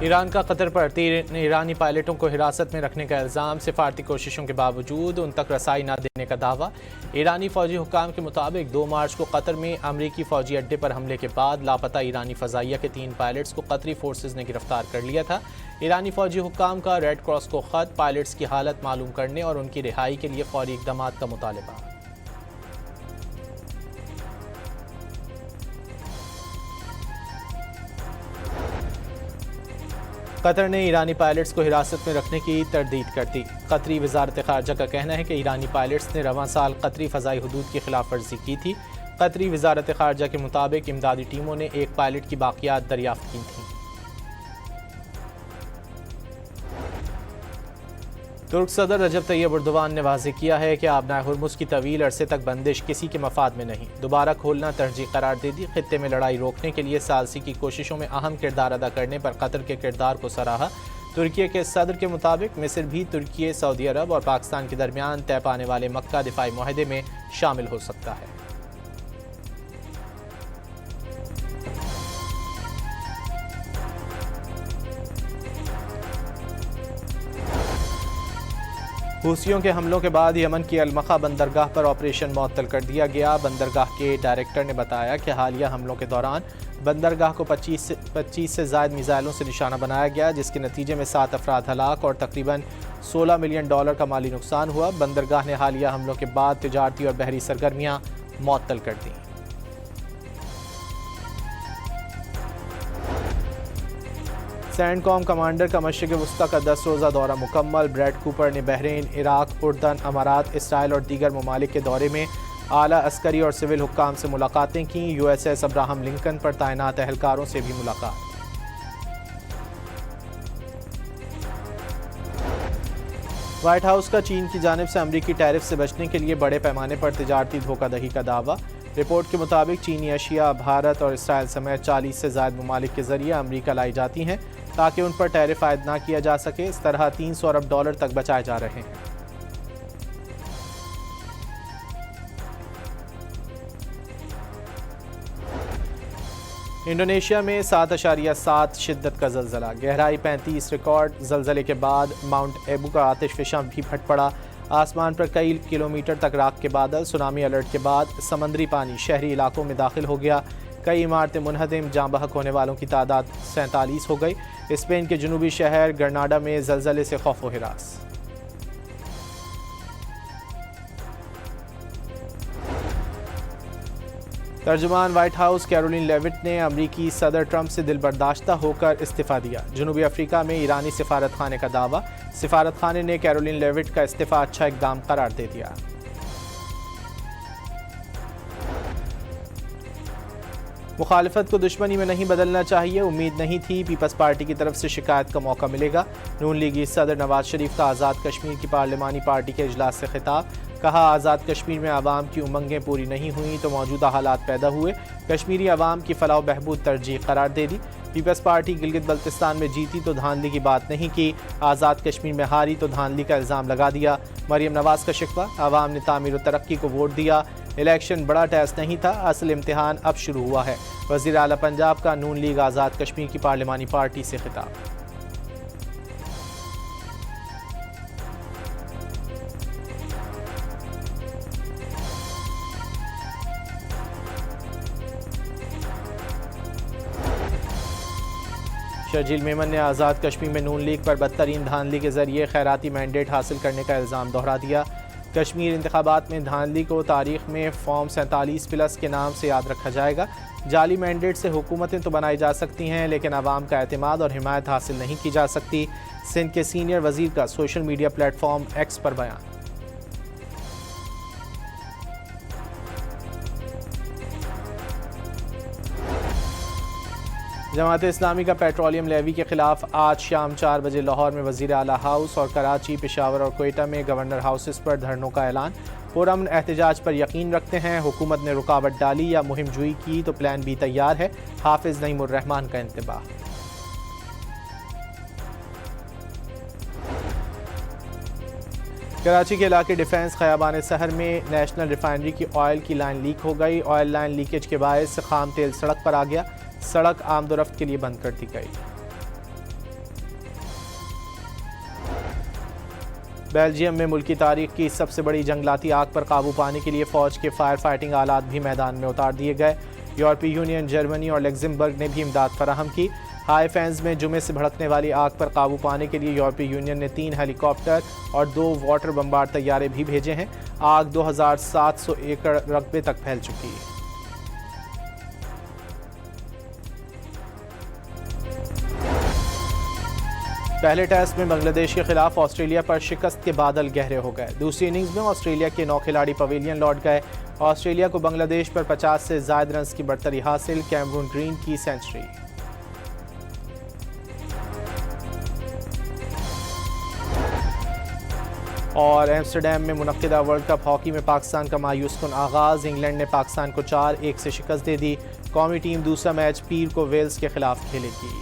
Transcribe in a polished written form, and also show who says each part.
Speaker 1: Iran का Qatar पर 3 ईरानी पायलटों को हिरासत में रखने का इल्ज़ाम, सिफारती कोशिशों के बावजूद उन तक रसाई न देने का दावा। ईरानी फौजी हुक्काम के मुताबिक 2 मार्च को कतर में अमरीकी फौजी अड्डे पर हमले के बाद लापता ईरानी फ़ज़ाइया के 3 पायलट्स को कतरी फोर्सेज ने गिरफ्तार कर लिया था। ईरानी फौजी हुक्काम का रेड क्रॉस को ख़त, पायलट्स की हालत मालूम करने और उनकी रिहाई के लिए फौरी इक़दाम का मुतालबा। कतर ने ईरानी पायलट्स को हिरासत में रखने की तरदीद कर दी। कतरी वजारत ख़ारजा का कहना है कि ईरानी पायलट्स ने रवां साल कतरी फ़ज़ाई हदूद की खिलाफ वर्जी की थी। कतरी वजारत ख़ारजा के मुताबिक इमदादी टीमों ने एक पायलट की बाक़ियात दरियाफ्त की थी। तुर्क सदर रजब तैयब एर्दोगान ने वाज़ेह किया है कि आबनाए हुर्मुज़ की तवील अरसे तक बंदिश किसी के मफाद में नहीं, दोबारा खोलना तरजीह करार दे दी। खित्ते में लड़ाई रोकने के लिए सालसी की कोशिशों में अहम किरदार अदा करने पर कतर के किरदार को सराहा। तुर्की के सदर के मुताबिक मिस्र भी तुर्की, सऊदी अरब और पाकिस्तान के दरमियान तय पाने वाले मक्का दिफाई मुआहदे में शामिल हो सकता है। हूसियों के हमलों के बाद यमन की अलमखा बंदरगाह पर ऑपरेशन मुअत्तल कर दिया गया। बंदरगाह के डायरेक्टर ने बताया कि हालिया हमलों के दौरान बंदरगाह को 25 से ज़ायद मिसाइलों से निशाना बनाया गया, जिसके नतीजे में 7 अफराद हलाक और तकरीबन $16 मिलियन का माली नुकसान हुआ। बंदरगाह ने हालिया हमलों के बाद तिजारती और बहरी सरगर्मियाँ मुअत्तल कर दी। सैंडकॉम कमांडर का मशरिक़ वस्ता का 10 रोज़ा दौरा मुकम्मल। ब्रैड कूपर ने बहरीन, इराक, उर्दन, अमारात, इसराइल और दीगर ममालिक के दौरे में आला अस्करी और सिविल हुक्काम से मुलाकातें की। USS अब्राहम लिंकन पर तैनात एहलकारों से भी मुलाकात। व्हाइट हाउस का चीन की जानिब से अमरीकी टैरिफ से बचने के लिए बड़े पैमाने पर तिजारती धोखाधड़ी का दावा। रिपोर्ट के मुताबिक चीनी अशिया भारत और इसराइल समेत 40 से ज़ायद ममालिक के जरिए अमरीका लाई जाती हैं ताकि उन पर टैरिफ आयद ना किया जा सके। इस तरह $300 अरब तक बचाए जा रहे हैं। इंडोनेशिया में 7.7 शिद्दत का ज़लज़ला, गहराई 35 रिकॉर्ड। ज़लज़ले के बाद माउंट एबू का आतिशफ़िशां भी फट पड़ा। आसमान पर कई किलोमीटर तक राख के बादल। सुनामी अलर्ट के बाद समंदरी पानी शहरी इलाकों में दाखिल हो गया। कई इमारतें मुनहदिम, जाँ बहक होने वालों की तादाद 47 हो गई। स्पेन के जनूबी शहर ग्रनाडा में ज़लज़ले से खौफ व हिरास। तर्जुमान व्हाइट हाउस कैरोलिन लेविट ने अमरीकी सदर ट्रंप से दिलबर्दाश्ता होकर इस्तीफ़ा दिया। जनूबी अफ्रीका में ईरानी सिफारत खाने का दावा, सिफारत खाने ने कैरोलिन लेविट का इस्तीफ़ा अच्छा इक़दाम करार दे दिया। मुखालिफत को दुश्मनी में नहीं बदलना चाहिए, उम्मीद नहीं थी पीपल्स पार्टी की तरफ से शिकायत का मौका मिलेगा। नून लीगी सदर नवाज शरीफ का आज़ाद कश्मीर की पार्लिमानी पार्टी के इजलास से खिताब, कहा आज़ाद कश्मीर में आवाम की उमंगें पूरी नहीं हुई तो मौजूदा हालात पैदा हुए, कश्मीरी आवाम की फलाह बहबूद तरजीह करार दे दी। पीपल्स पार्टी गिलगित बल्तिस्तान में जीती तो धांधली की बात नहीं की, आज़ाद कश्मीर में हारी तो धांधली का इल्ज़ाम लगा दिया। मरियम नवाज का शिकवा, आवाम ने तामीर व तरक्की को वोट दिया, इलेक्शन बड़ा टेस्ट नहीं था, असल इम्तिहान अब शुरू हुआ है। वज़ीर आला पंजाब का नून लीग आज़ाद कश्मीर की पार्लिमानी पार्टी से खिताब। शर्जील मेमन ने आज़ाद कश्मीर में नून लीग पर बदतरीन धांधली के जरिए खैराती मैंडेट हासिल करने का इल्ज़ाम दोहरा दिया। कश्मीर इंतखाबात में धांधली को तारीख में फॉर्म 47+ के नाम से याद रखा जाएगा। जाली मैंडेट से हुकूमतें तो बनाई जा सकती हैं लेकिन आवाम का एतमाद और हिमायत हासिल नहीं की जा सकती। सिंध के सीनियर वजीर का सोशल मीडिया प्लेटफॉर्म एक्स पर बयान। जमात इस्लामी का पेट्रोलियम लेवी के खिलाफ आज शाम 4 बजे लाहौर में वज़ीर आला हाउस और कराची, पेशावर और कोयटा में गवर्नर हाउसेस पर धरनों का ऐलान। पुरअमन एहतजाज पर यकीन रखते हैं, हुकूमत ने रुकावट डाली या मुहिम जुई की तो प्लान बी तैयार है। हाफिज नईमुर रहमान का इंतबाह। कराची के इलाके डिफेंस खयाबान सहर में नेशनल रिफाइनरी की ऑयल की लाइन लीक हो गई। ऑयल लाइन लीकेज के बायस खाम तेल सड़क पर आ गया। सड़क आमदोरफ्त के लिए बंद कर दी गई। बेल्जियम में मुल्की तारीख की सबसे बड़ी जंगलाती आग पर काबू पाने के लिए फ़ौज के फायर फाइटिंग आलात भी मैदान में उतार दिए गए। यूरोपीय यूनियन, जर्मनी और लग्जमबर्ग ने भी इमदाद फराहम की। हाई फैंस में जुमे से भड़कने वाली आग पर काबू पाने के लिए यूरोपीय यूनियन ने 3 हेलीकॉप्टर और 2 वाटर बम्बार तैयारे भी भेजे हैं। आग 2700 एकड़ रकबे तक फैल चुकी है। पहले टेस्ट में बांग्लादेश के खिलाफ ऑस्ट्रेलिया पर शिकस्त के बादल गहरे हो गए। दूसरी इनिंग्स में ऑस्ट्रेलिया के 9 खिलाड़ी पवेलियन लौट गए। ऑस्ट्रेलिया को बांग्लादेश पर 50 से ज्यादा रन की बढ़तरी हासिल। कैमरून ग्रीन की सेंचुरी। और एम्स्टरडैम में मुनक्किदा वर्ल्ड कप हॉकी में पाकिस्तान का मायूसकुन आगाज। इंग्लैंड ने पाकिस्तान को 4-1 से शिकस्त दे दी। कौमी टीम दूसरा मैच पीर को वेल्स के खिलाफ खेलेगी।